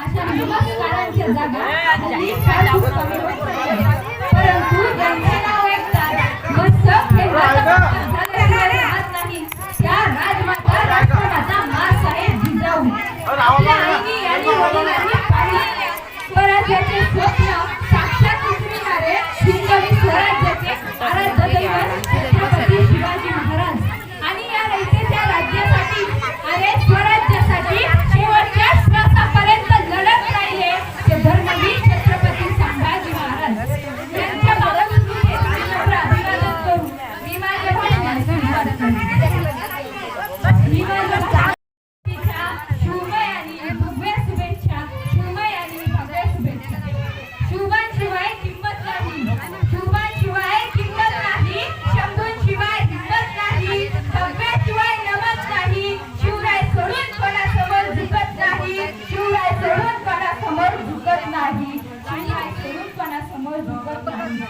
अशा नमस्कारांच्या जागा हल्ली फार खूप कमी होत चालल्या. परंतु ज्यांचे नाव ऐकतात मस्त राहत नाही त्या राजमाता राष्ट्रमाता माँसाहेब जिजाऊ आपल्या आईनी आणि वडिलांनी पाहिलेले स्वराज्याचे स्वप्न साक्षात उतरविणारे हिंदवी स्वराज्याचे आराध्य दैवत छत्रपती शिवाजी महाराज आणि या रयतेच्या राज्यासाठी अरे स्वराज्यासाठी शेवटच्या श्वासापर्यंत लढत राहिले ते धर्मवीर छत्रपती संभाजी महाराज यांच्या मातृभूमीचे नम्र अभिवादन करून मी माझ्या भाषणास सुरुवात करते. मी माझ्या शुभमय आणि भव्य शुभेच्छा शुभमय आणि भव्य शुभेच्छा. शुभांशिवाय किंमत नाही, शुभांशिवाय किंमत नाही, शंभूंशिवाय हिंमत नाही, भव्याशिवाय नमत नाही, शिवराय सोडून कोणासमोर झुकत नाही, शिवराय सोडून कोणासमोर झुकत नाही, शिवराय सोडून कोणासमोर झुकत नाही.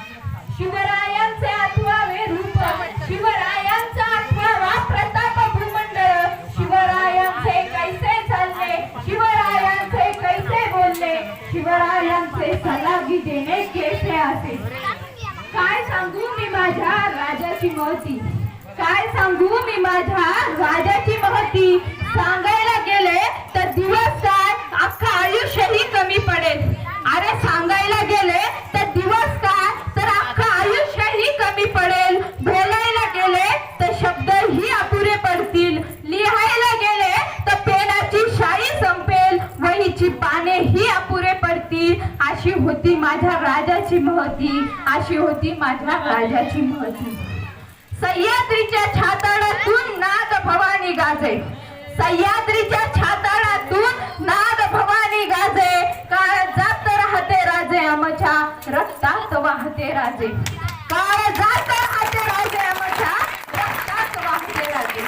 शिवरायांचे आठवावे रूप, शिवरायांचा आठवावा प्रताप भूमंडळ, शिवरायांचे कैसे चालले, शिवरायांचे कैसे बोलले, शिवरायांचे सलागी देणे कैसे असे. काय सांगू मी माझ्या राजाची महती, काय सांगू मी माझ्या राजाची महती. सांगायला गेले तर दिवस काय अख्खं आयुष्यही कमी पडेल. अरे सांगायला गेले तर दिवस काय तर अख्खं आयुष्यही कमी पडेल. बोलायला गेले तर शब्दही अपुरे पडतील. लिहायला गेले तर पेनाची शाई संपेल, वहीची पाने ही अपुरे पडतील. अशी होती माझ्या राजाची महती, अशी होती माझ्या राजाची महती. सह्याद्रीच्या छाताडातून नाद भवानी गाजे, सह्याद्रीच्या छाताडातून नाद भवानी गाजे. काळ जात राहते राजे आमच्या रक्तात वाहते राजे, काळ जात राहते राजे आमच्या रक्तात वाहते राजे.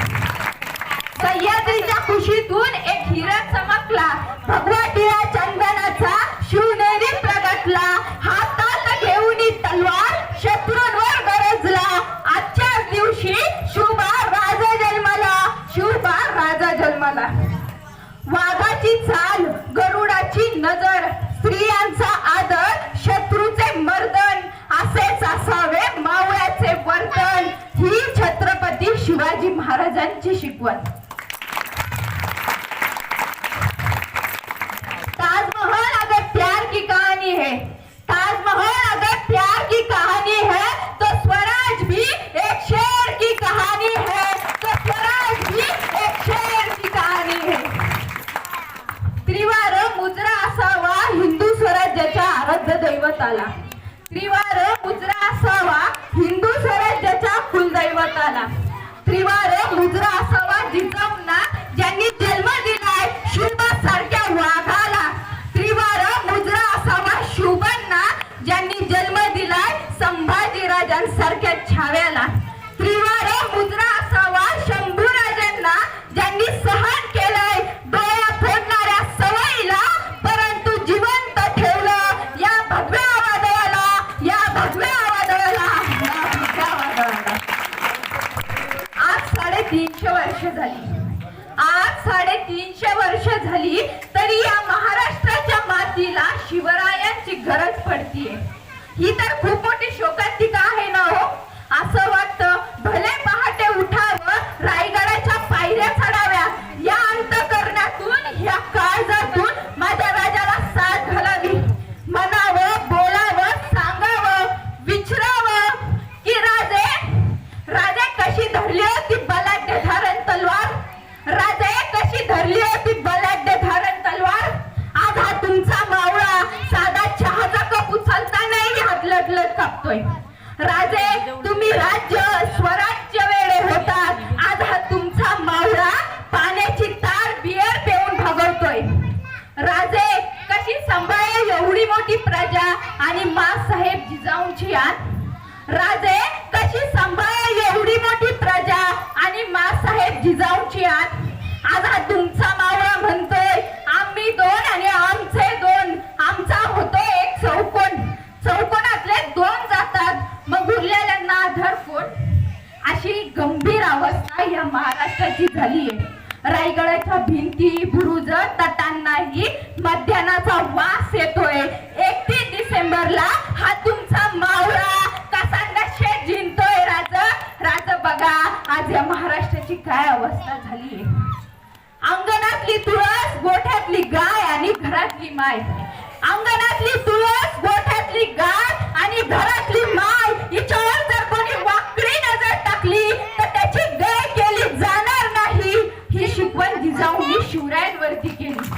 सह्याद्रीच्या कुशीतून एक हिरा चमकला, भगवा टिळा चंदनाचा शिवनेरी प्रगटला. हातात घेऊन तलवार शत्रूंवर गरजला. आजच्या दिवशी शुभा राजा जन्माला, शुभा राजा जन्माला. वाघाची चाल, गरुडाची नजर, स्त्रियांचा आदर, शत्रूचे मर्दन, असेच असावे मावळ्याचे वर्तन. ही छत्रपती शिवाजी महाराजांची शिकवण. ताजमहल अगर प्यार की कहानी है, ताजमहल अगर प्यार की कहानी है तो स्वराज भी एक शेर की कहानी है, तो स्वराज भी एक शेर की कहानी है. त्रिवार मुजरा असावा हिंदू स्वराज्याच्या आराध्य दैवताला, त्रिवार मुजरा असावा हिंदू स्वराज्याच्या कुलदैवताला. त्रिवार मुजरा असावा जिजाऊंना ज्यांनी जन्म दिलाय शिवबासारख्या वाघाला. त्रिवार मुजरा असावा शुभांना ज्यांनी जन्म दिलाय संभाजीराजांसारख्या छाव्याला. त्रिवार मुजरा असावा शंभूराजांना ज्यांनी सहन केलंय डोळ्या फोडणाऱ्या सवयीला, परंतु जिवंत ठेवलं या भगव्या वादळाला, या भगव्या वादळाला, या भगव्या वादळाला. आज 350 वर्ष झाली, आज 350 वर्ष झाली तरी या महाराष्ट्राच्या मातीला शिवरायांची गरज पडतीये. ही तर खूप मोठी शोकांतिका आहे ना हो. असं वाटतं भले पहाटे उठावं, रायगडाच्या पायऱ्या चढाव्या, या अंतःकरणातून या काळजातून माझ्या राजाला साथ घालावी. म्हणावं, बोलावं, सांगावं, विचारावं की राजे, राजे कशी धरली होती बलाढ्य धारण तलवार, राजे कशी धरली होती बलाढ्य धारण तलवार. आज हा तुमचा मावळा साधा चहाचा कप उचलतानाही हात लटलट कापतोय. राजे तुम्ही राज्य स्वराज्य वेळे होतात, आज हा तुमचा मावळा पाण्याची तार बियर पिऊन भागवतोय. राजे कशी सांभाळे एवढी मोठी प्रजा आणि माँसाहेब जिजाऊंची आण. राजे कशी सांभाळे एवढी मोठी प्रजा आणि माँसाहेब जिजाऊंची आण. आज हा तुमचा मावळा म्हणतोय आम्ही दोन आणि आमचे दोन, आमचा होतो एक चौकोन, चौकोनातले दोन जातात, मग उरलेल्यांना आधार कोण. अशी गंभीर अवस्था या महाराष्ट्राची झाली आहे. रायगडाच्या भिंती बुरुज तटांनाही मध्यानाचा अवस्था झाली. अंगणातली तुळस, गोठ्यातली गाय आणि घरातली माय. अंगणातली तुळस, गोठ्यातली गाय आणि घरातली माय हिच्यावर जर कोणी वाकडी नजर टाकली तर त्याची गय केली जाणार नाही. ही शिकवण जिजाऊंनी शिवरायांवरती केली.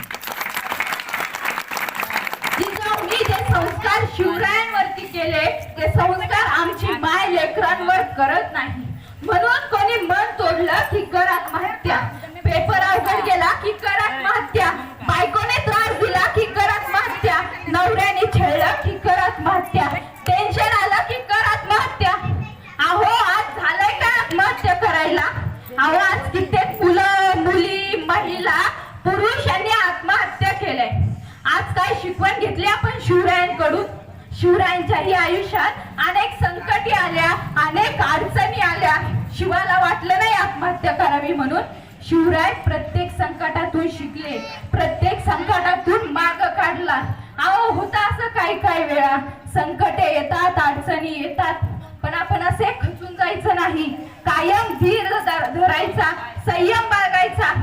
जिजाऊंनी जे संस्कार शिवरायांवरती केले ते संस्कार आमची माय लेकरांवर करत नाही. म्हणून कोणी मन तोडलं की कर आत्महत्या, पेपर अवघड गेला की कर आत्महत्या, बायकोने त्रास दिला की कर आत्महत्या, नवऱ्याने छळलं की कर आत्महत्या, टेन्शन आलं की कर आत्महत्या. अहो आज झालंय का आत्महत्या करायला? अहो आज कित्येक मुलं, मुली, महिला, पुरुष यांनी आत्महत्या केलंय. आज काय शिकवण घेतली आपण शिवरायांकडून? शिवरायांच्याही आयुष्यात अनेक संकटे आल्या, अनेक अडचणी आल्या. शिवाला वाटलं नाही आत्महत्या करावी म्हणून. शिवराय प्रत्येक संकटातून शिकले, प्रत्येक संकटातून मार्ग काढला. अहो होता असं काही वेळा संकटे येतात, अडचणी येतात, पण आपण असे खचून जायचं नाही. कायम धीर धरायचा, संयम बाळगायचा.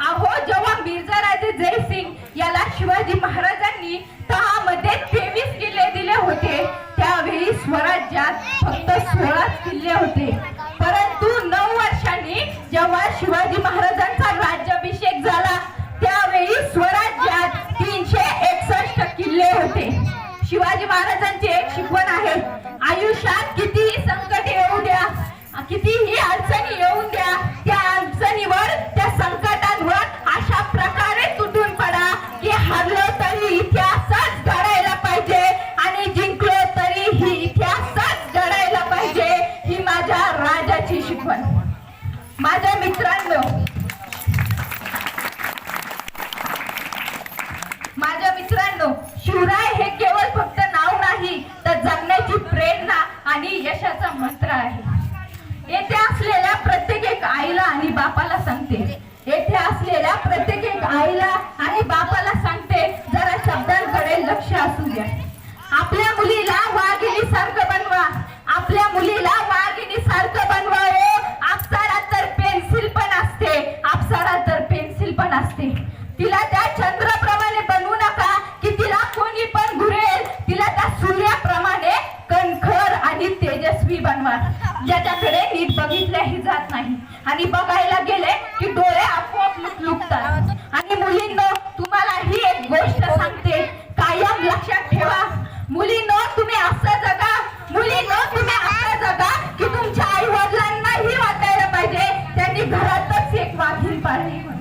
अहो जेव्हा मिर्झाराजे जयसिंग याला शिवाजी महाराजांनी तहामध्ये 23 किल्ले दिले होते त्यावेळी स्वराज्यात फक्त 16 किल्ले होते. परंतु 9 वर्षांनी जेव्हा शिवाजी महाराजांचा राज्याभिषेक झाला त्यावेळी स्वराज्यात 361 किल्ले होते. शिवाजी महाराजांची एक शिकवण आहे, आयुष्यात कितीही संकट येऊ द्या, कितीही अडचणी येऊन द्या, त्या अडचणीवर, त्या संकटांवर अशा प्रकारे तुटून पडा की हरलो तरी इतिहासच घडायला पाहिजे आणि जिंकलो तरी ही इतिहासच घडायला पाहिजे. ही माझ्या राजाची शिकवण. माझ्या मित्रांनो, शिवराय हे केवळ फक्त नाव नाही तर जगण्याची प्रेरणा आणि यशाचा मंत्र आहे. येथे असलेल्या प्रत्येक एक आईला आणि बापाला सांगते, येथे असलेल्या प्रत्येक एक आईला आणि बापाला सांगते, जरा शब्दांकडे लक्ष असू द्या. आपल्या मुलीला वाघिणी सारखं बनवा, आपल्या मुलीला वाघिणी सारखं बनवा. अप्सरा तर पेन्सिल पण असते, अप्सरा तर पेन्सिल पण असते. तिला त्या चंद्राप्रमाणे बनवू नका की तिला कोणी पण घुरेल. तिला त्या सूर्याप्रमाणे कणखर आणि तेजस्वी बनवा, ज्याच्याकडे नीट बघितल्याही जात नाही आणि बघायला गेले की डोळे आपोआप लुकलुकतात. आणि मुलींनो, तुम्हाला ही एक गोष्ट सांगते, कायम लक्षात ठेवा, मुलींनो तुम्ही असं जगा, मुलींनो तुम्ही असं जगा की तुमच्या आई वडिलांनाही वाटायला पाहिजे त्यांनी घरातच एक वाघीण पाळली म्हणून.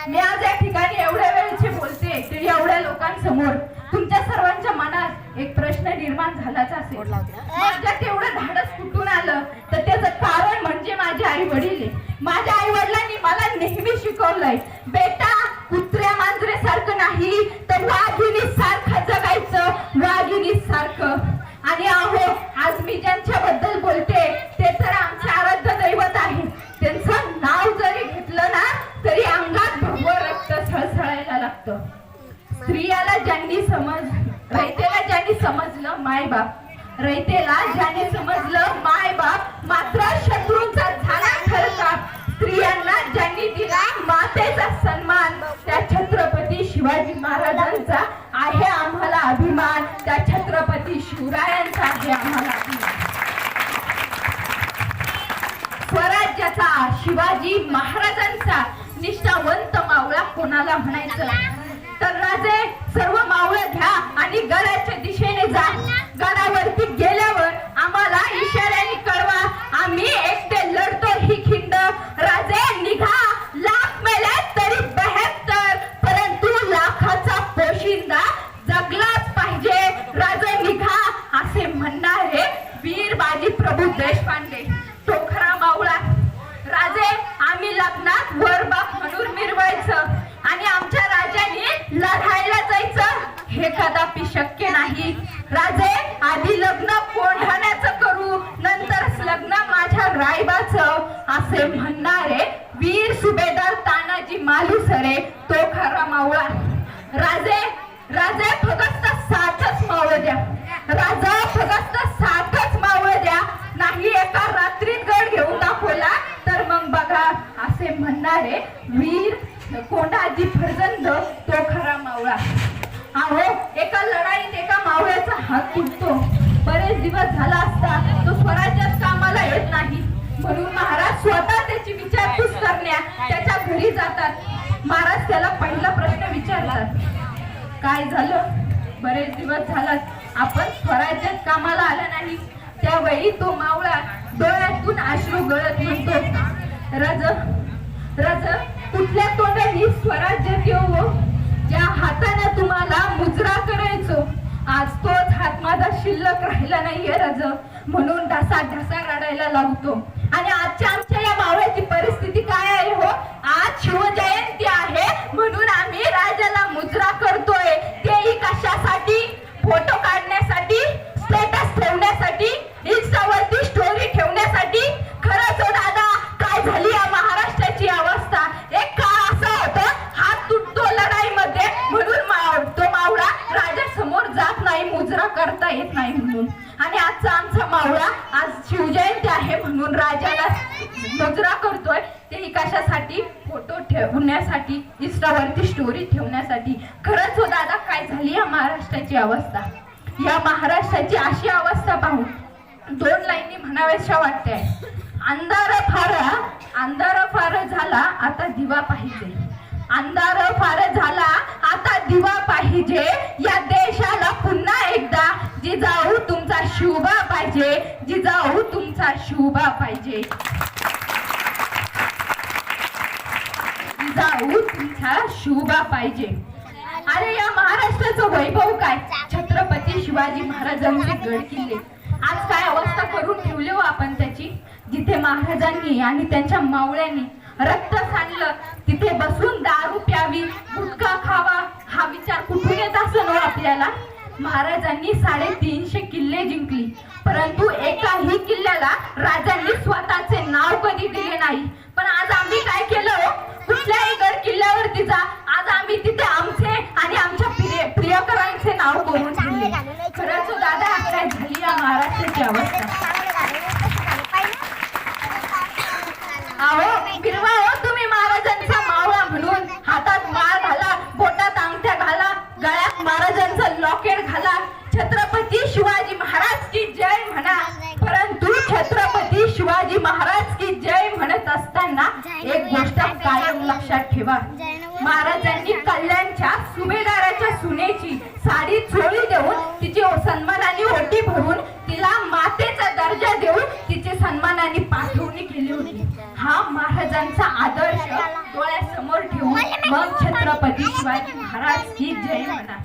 मी आज या ठिकाणी एवढ्या वेळेचे बोलते तरी एवढ्या लोकांसमोर तुमच्या सर्वांच्या मनात एक प्रश्न निर्माण झालाच असेल, माझ्या तेवढं धाडस कुठून आलं? तर त्याचं कारण म्हणजे माझे आई वडील. माझ्या आई वडिलांनी मला नेहमी शिकवलंय, बेटा कुत्र्या मांजरे सारखं नाही तर वाघिणी सारखं जगायचं, वाघिणी सारखं. आणि अहो आज मी ज्यांच्याबद्दल बोलते ते तर आमचे आराध्य दैवत आहे. त्यांचं नाव जरी घेतलं ना तरी अंगात भगवं रक्त सळसळायला लागतं. स्त्रियाला ज्यांनी रयतेला ज्यांनी समजलं मायबाप, रयतेला ज्यांनी समजलं मायबाप, मात्र शत्रूंचा झाला खरताप. स्त्रियांना ज्यांनी दिला मातेचा सन्मान, त्या छत्रपती शिवाजी महाराजांचा आहे आम्हाला अभिमान, त्या छत्रपती शिवरायांचा आहे आम्हाला अभिमान. स्वराज्याचा, शिवाजी महाराजांचा निष्ठावंत मावळा कोणाला म्हणायचं? तर राजे सर्व मावळं घ्या आणि गडाच्या दिशेने जा. गडावरती गेल्यावर आम्हाला इशाऱ्याने कळवा, आम्ही एकटे लढतो ही खिंड. राजे निघा, लाख मेले तरी 72, परंतु लाखाचा पोशिंदा जगलाच पाहिजे. राजे निघा असे म्हणणारे वीर बाजी प्रभू देशपांडे, तो खरा मावळा. राजे आम्ही लग्नात वर बाप म्हणून मिरवायचं आणि आमच्या राजाने लढायला जायचं हे कदापि शक्य नाही. राजे आधी लग्न कोंढाण्याचं करू, नंतरच लग्न माझ्या रायबाचं असे म्हणणारे वीर सुभेदार तानाजी मालुसरे, तो खरा मावळा. राजे राजे फक्त 7च मावळ द्या, राजा फक्त 7च मावळ द्या, नाही एका रात्रीत गड घेऊन दाखवला तर मग बघा असे रे वीर कोंडाजी फर्जंद तो खरा मावळा. अहो एका लढाईत एका मावळ्याचा हात तुटतो. बरेच दिवस झाला असता तो स्वराज्यात कामाला येत नाही म्हणून महाराज स्वतः त्याची विचारपूस करण्या त्याच्या घरी जातात. महाराज त्याला पहिला प्रश्न विचारतात, काय झालं? बरेच दिवस झालात आपण स्वराज्यात कामाला आला नाही. त्यावेळी तो मावळा डोळ्यातून अश्रू गळत म्हणतो, रज रज कुठल्या तोंडाने स्वराज्यात येऊ? ज्या हाताने तुम्हाला मुजरा करायचो आज तोच हात माझा शिल्लक राहिला नाहीये रज. म्हणून ढसा ढसा रडायला लागतो. आणि आजच्या आमच्या या मावळ्याची परिस्थिती काय आहे हो? आज शिवजयंती आहे म्हणून आम्ही राजाला मुजरा करतोय. तेही कशासाठी? फोटो काढण्यासाठी, स्टेटस ठेवण्यासाठी, इंस्टावरती स्टोरी ठेवण्यासाठी. खरंच हो दादा, काय झाली या महाराष्ट्राची अवस्था? एक काळ असा होता हात तुटतो लढाईमध्ये म्हणून तो मावळा राजासमोर जात नाही, मुजरा करता येत नाही म्हणून. आणि आजचा आमचा मावळा आज शिवजयंती आहे म्हणून राजाला मुजरा करतोय. तेही कशासाठी? फोटो ठेवण्यासाठी, इंस्टावरती स्टोरी ठेवण्यासाठी. खरंच हो दादा, काय झाली या महाराष्ट्राची अवस्था? या महाराष्ट्राची अशी अवस्था पाहून दोन लाईनी म्हणाव्याशा वाटते. अंधार फार झाला आता दिवा पाहिजे. अंधार फार झाला आता दिवा पाहिजे. या देशाला पुन्हा एकदा जिजाऊ तुमचा शुभा पाहिजे. जिजाऊ तुमचा शुभा पाहिजे. जिजाऊ तुमचा शुभा पाहिजे. अरे या महाराष्ट्राचं वैभव काय? छत्रपती शिवाजी महाराजांचे गड किल्ले. आज काय अवस्था करून ठेवली हो आपण त्याची? जिथे महाराजांनी आणि त्यांच्या मावळ्यांनी रक्त सांडलं तिथे बसून दारू प्यावी, गुटखा खावा हा विचार कुठून येत असेल हो आपल्याला? महाराजांनी 350 किल्ले जिंकली परंतु एकाही किल्ल्याला राजांनी स्वतःचे नाव कधी दिले नाही. पण आज आम्ही काय केलं? कुठल्याही गड किल्ल्यावरती जा, आज आम्ही तिथे आमचे आणि आमच्या प्रियकरांचे नाव करून ठेवले. खरंच दादा, काय झाली या महाराष्ट्राची अवस्था? अहो बिरवा हो, तुम्ही महाराजांचा मावळा म्हणून हातात माळ घाला, बोटात अंगठ्या घाला, गळ्यात महाराजांचं लॉकेट घाला, छत्रपती शिवाजी महाराज की जय म्हणा. परंतु छत्रपती शिवाजी महाराज की जय म्हणत असताना एक गोष्ट कायम लक्षात ठेवा. महाराजांनी कल्याणच्या सुभेदाराच्या सुनेची साडी चोळी देऊन तिची सन्मानाने ओटी भरून तिला मातेचा दर्जा देऊन तिची सन्मानाने पाठवणी केली होती. हा महाराजांचा आदर्श डोळ्यासमोर ठेवून मग छत्रपती शिवाजी महाराज की जय म्हणा.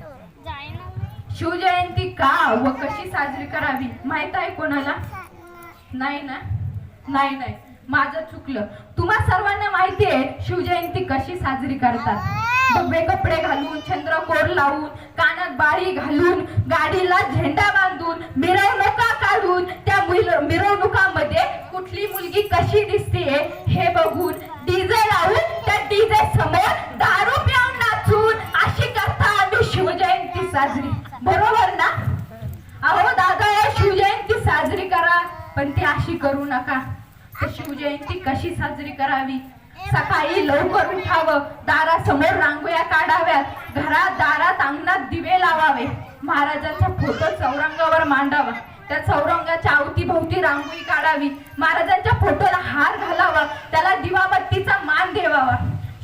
शिवजयंती का व कशी साजरी करावी माहित आहे कोणाला? नाही ना? नाही, माझं चुकलं. तुम्हा सर्वांना माहिती आहे शिवजयंती कशी साजरी करतात. भगवे कपडे घालून, चंद्रकोर लावून, कानात बाळी घालून, गाडीला झेंडा बांधून, मिरवणुका काढून, त्या मिरवणुकामध्ये कुठली मुलगी कशी दिसते हे बघून, डीजे लावून त्या डीजे समोर दारू पिऊन नाचून अशी करता आम्ही शिवजयंती साजरी. बरोबर ना? अहो दादा, शिवजयंती साजरी करा पण ती अशी करू नका. तर शिवजयंती कशी साजरी करावी? सकाळी लवकर उठावं, दारासमोर रांगोळ्या काढाव्यात, घरात दारात अंगणात दिवे लावावे, महाराजांचा फोटो चौरंगावर मांडावा, त्या चौरंगाच्या अवतीभोवती रांगोळी काढावी, महाराजांच्या फोटोला हार घालावा, त्याला दिवाबत्तीचा मान द्यावा,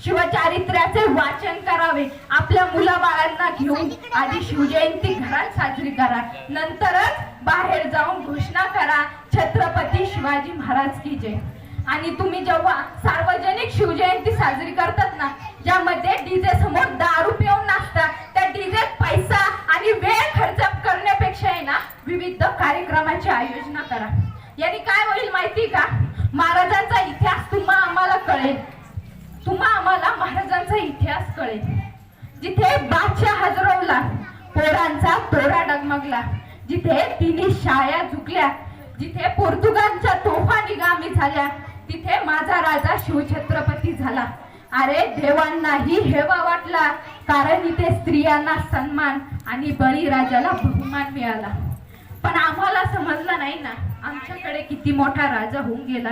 शिवचारित्र्याचे वाचन करावे. आपल्या मुलाबाळांना घेऊन आधी शिवजयंती घरात साजरी करा, नंतरच बाहेर जाऊन घोषणा करा छत्रपती शिवाजी महाराज की जय. आणि तुम्ही जेव्हा सार्वजनिक शिवजयंती साजरी करतात ना, ज्यामध्ये डीजे समोर दारू पिऊन नाचतात, त्या डीजे पैसा आणि वेळ खर्च करण्यापेक्षा आहे ना विविध कार्यक्रमाची आयोजना करा. याने काय होईल माहिती का? महाराजांचा इतिहास तुम्हा आम्हाला कळेल, तुम्हा आम्हाला महाराजांचा इतिहास कळेल. जिथे बादशाह हजरवला, पोरांचा तोरा डगमगला, जिथे तिन्ही शाळा झुकल्या, जिथे पोर्तुगालच्या तोफा निगामी झाल्या, तिथे माझा राजा शिवछत्रपती झाला. अरे देवांनाही हेवा वाटला, कारण इथे स्त्रियांना सन्मान आणि बळीराजाला बहुमान मिळाला. पण आम्हाला समजलं नाही ना आमच्याकडे किती मोठा राजा होऊन गेला.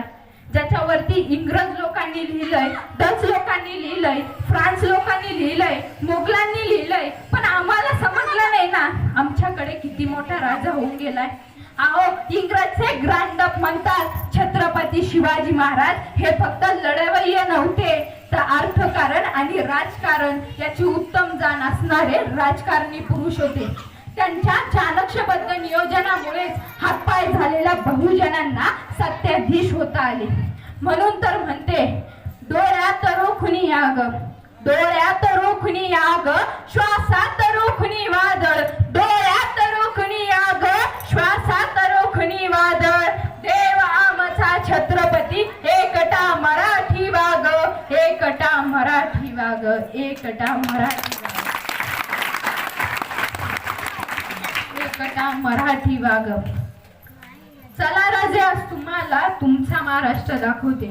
ज्याच्यावरती इंग्रज लोकांनी लिहिलंय, डच लोकांनी लिहिलंय, फ्रान्स लोकांनी लिहिलंय, मोगलांनी लिहिलंय, पण आम्हाला समजलं नाही ना आमच्याकडे किती मोठा राजा होऊन गेलाय. अहो, इंग्रजचे ग्रँडअप म्हणतात छत्रपती शिवाजी महाराज हे फक्त लढवय्ये नव्हते, तर अर्थकारण आणि राजकारण याची उत्तम जाण असणारे राजकारणी पुरुष होते. त्यांच्या चाणक्यबद्ध नियोजनामुळेच हातपाय झालेल्या बहुजनांना सत्याधीश होता आले. म्हणून तर म्हणते, डोळ्यात रोखुनी याग, डोळ्यात रोखुनी याग, श्वासात रोखुनी वादळ, डोळ्यात रोखुनी याग, श्वासात रोखुनी वादळ. देव आमचा छत्रपती एकटा मराठी वाग, एकटा मराठी वाग, एकटा मराठी वाग, एकटा मराठी वाग. चला राजे आज तुम्हाला तुमचा महाराष्ट्र दाखवते.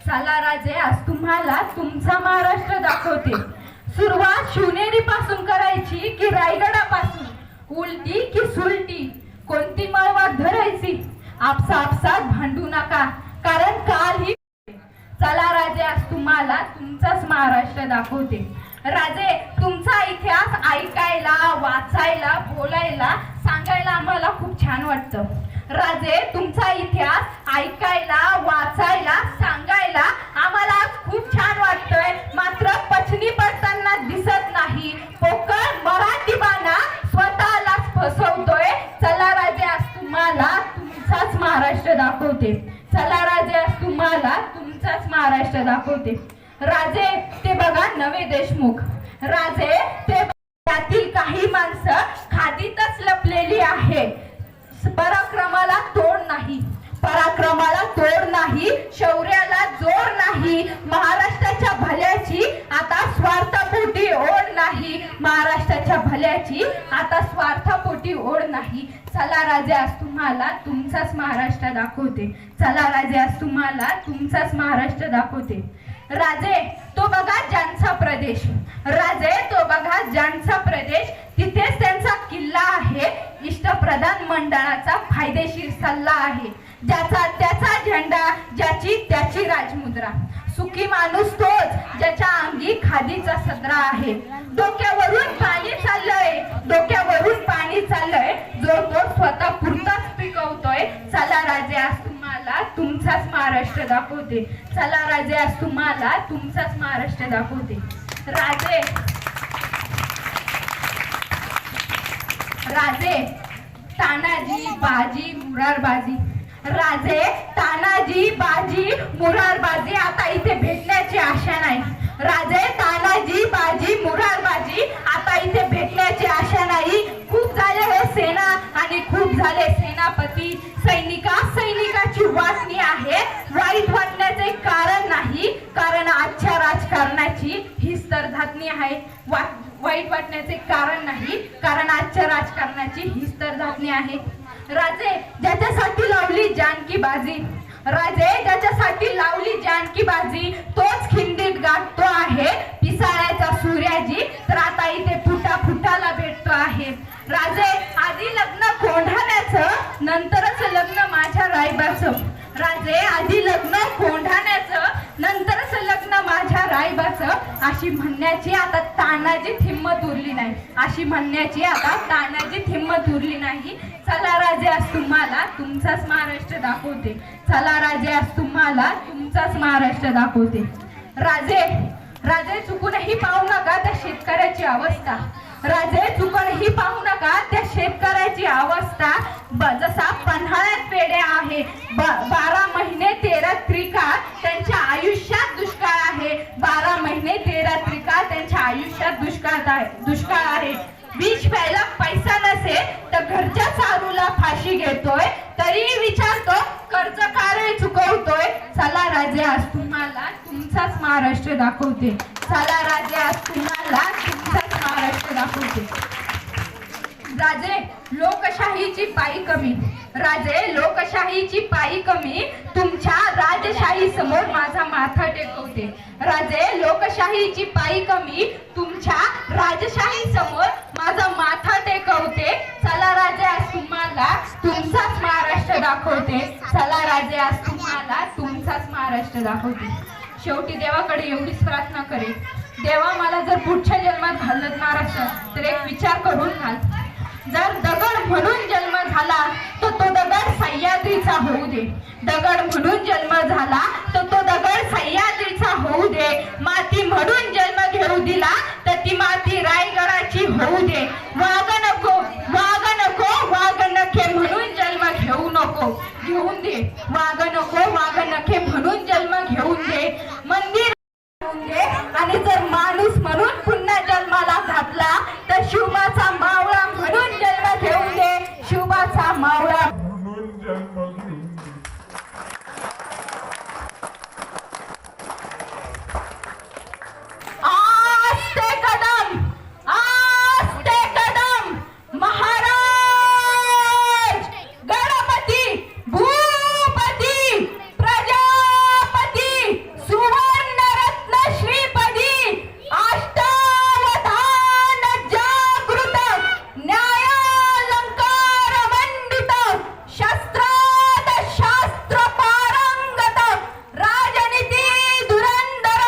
चला राजे आज तुम्हाला तुमचा महाराष्ट्र दाखवते. सुरुवात शिवनेरी पासून करायची की रायगडापासून, उलटी की सुलटी, कोणती मळवाट धरायची, आपसात भांडू नका, कारण काल ही. चला राजे आज तुम्हाला तुमचाच महाराष्ट्र दाखवते. राजे तुमचा इतिहास ऐकायला, वाचायला, बोलायला, सांगायला आम्हाला खूप छान वाटतं. राजे तुमचा इतिहास ऐकायला, वाचायला, सांगायला आम्हाला आज खूप छान वाटतंय, मात्र पचनी पडताना दिसत नाही. पोकळ मराठी बाणा स्वतःलाच फसवतोय. चला राजे आज तुम्हाला तुमचाच महाराष्ट्र दाखवते. चला राजे आज तुम्हाला तुमचाच महाराष्ट्र दाखवते. राजे ते बघा नवे देशमुख, राजे ते त्यातील काही माणसं खादीतच लपलेली आहे. पराक्रमाला तोड नाही, पराक्रमाला तोड नाही, शौर्याला जोर नाही, महाराष्ट्राच्या भल्याची आता स्वार्थापोटी ओढ नाही, महाराष्ट्राच्या भल्याची आता स्वार्थापोटी ओढ नाही. चला राजे आज तुम्हाला तुमचाच महाराष्ट्र दाखवते. चला राजे आज तुम्हाला तुमचाच महाराष्ट्र दाखवते. राजे तो बघा ज्यांचा प्रदेश, राजे तो बघा ज्यांचा प्रदेश, तिथेच त्यांचा किल्ला आहे. इष्टप्रधान मंडळाचा फायदेशीर सल्ला आहे. ज्याचा त्याचा झेंडा, ज्याची त्याची राजमुद्रा. सुखी माणूस तोच ज्याच्या अंगी खादीचा सदरा आहे. डोक्यावरून पाणी चाललंय, डोक्यावरून पाणी चाललंय, जो तो स्वतः पुरताच पिकवतोय. चला राजे आज तुम्हाला तुमचाच महाराष्ट्र दाखवते. चला राजे आज तुम्हाला तुमचाच महाराष्ट्र दाखवते. राजे राजे तानाजी, बाजी, मुरारबाजी. राजे तानाजी, बाजी, मुरारबाजी आता इथे भेटण्याची आशा नाही. राजे तानाजी, बाजी, मुरारबाजी आता इथे भेटण्याची आशा नाही. खूप झाले हे सेना आणि खूप झाले सेनापती. सैनिकाची वाटणी आहे. वाईट वाटण्याचे कारण नाही, कारण आजच्या राजकारणाची हीच तर धाटणी आहे. वाईट वाटण्याचे कारण नाही, कारण आजच्या राजकारणाची हीच तर धाटणी आहे. राजे ज्याच्यासाठी लावली जानकी बाजी, राजे ज्याच्यासाठी लावली जानकी बाजी, तोच खिंडीत गाठतो आहे पिसाळ्याचा सूर्याजी. तर आता इथे फुटाला भेटतो आहे. राजे आधी लग्न कोंढाण्याचं, नंतरच लग्न माझ्या रायबाचं. राजे आधी लग्न कोंढाण्याचं, नंतरच लग्न माझ्या रायबाचं. अशी म्हणण्याची आता तानाजीत हिंमत उरली नाही, अशी म्हणण्याची आता तानाजीत हिंमत उरली नाही. चला राजे आज तुम्हाला तुमचाच महाराष्ट्र दाखवते. चला राजे आज तुम्हाला तुमचाच महाराष्ट्र दाखवते. राजे राजे चुकूनही पाहू नका त्या शेतकऱ्याची अवस्था. राजे चुकूनही पाहू नका त्या शेतकऱ्याची अवस्था. जसा पन्हाळ्यात पेड्या आहे, 12 महिने 13 त्रिका त्यांच्या आयुष्यात दुष्काळ आहे. 12 महिने 13 त्रिका त्यांच्या आयुष्यात दुष्काळ आहे. विष प्यायला पैसा नसेल तर घरच्या चारूला फाशी घेतोय, तरी विचारतो कर्ज कार्य चुकवतोय. चला राजे आज तुम्हाला तुमचाच महाराष्ट्र दाखवते. चला राजे आज तुम्हाला तुमचाच महाराष्ट्र दाखवते. राजे लोकशाहीची पायी कमी, राजे लोकशाहीची पायी कमी, तुमच्या राजशाही समोर माझा माथा टेकवते. राजे लोकशाहीची पायी कमी, तुमच्या राजशाही समोर माझा माथा टेकवते. चला राजे आज तुम्हाला तुमचाच महाराष्ट्र दाखवते. चला राजे आज तुम्हाला तुमचाच महाराष्ट्र सत्य दाखवते. शेवटी देवाकडे एवढीच प्रार्थना करे, देवा मला जर पुढच्या जन्मात घालणार असेल तर एक विचार करून घाल. जर दगड म्हणून जन्म झाला तर तो दगड सह्याद्रीचा होऊ दे. दगड म्हणून जन्म झाला तर तो दगड सह्याद्रीचा होऊ दे. माती म्हणून जन्म घेऊ दिला तर ती माती रायगडाची होऊ दे. वाघ नको, वाघ नको, वाघ नखे म्हणून जन्म घेऊ नको, घेऊन दे. वाघ नको, वाघ नखे म्हणून जन्म घेऊन दे. मंदिर आणि जर माणूस म्हणून पुन्हा जन्माला घातला तर शिवबाचा मावळा म्हणून जन्म घेऊन दे. शिवबाचा मावळा म्हणून जन्म घेऊन दे. आस्ते कदम, आस्ते कदम. महाराज, गणपती, भूपती, प्रजापती, सुवर्णरत्न श्रीपदी, अष्टावधान जागृत, न्यायालंकार मंडित, शस्त्रात शास्त्र पारंगत, राजनीती धुरंधर,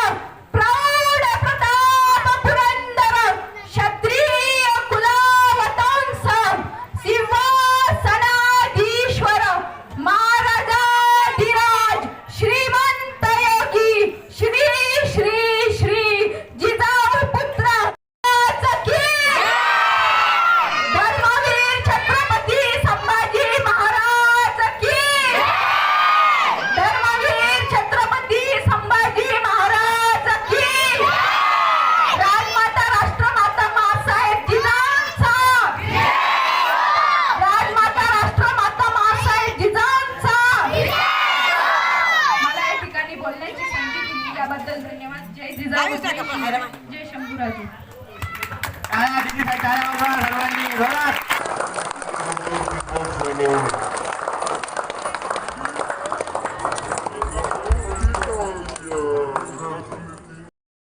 प्रौढ प्रताप पुरंदर, क्षत्रिय कुलावतंस, सिंहासनाधीश्वर, महाराजाधिराज, श्रीमंत योगी, श्री श्री श्री जिजाऊ पुत्र की, धर्मवीर छत्रपती संभाजी महाराज की, धर्मवीर छत्रपती संभाजी महाराज की, राजमाता राष्ट्रमाता माँसाहेब जिजाऊंचा, राजमाता राष्ट्रमाता माँसाहेब जिजाऊंचा. मला या ठिकाणी बोलण्याची संधी दिली याबद्दल धन्यवाद. जय जिजाऊ, जय शिवराय, जय शंभूराजे. टाळ्या किती टाळ्या वाजवा सर्वांनी जोरात.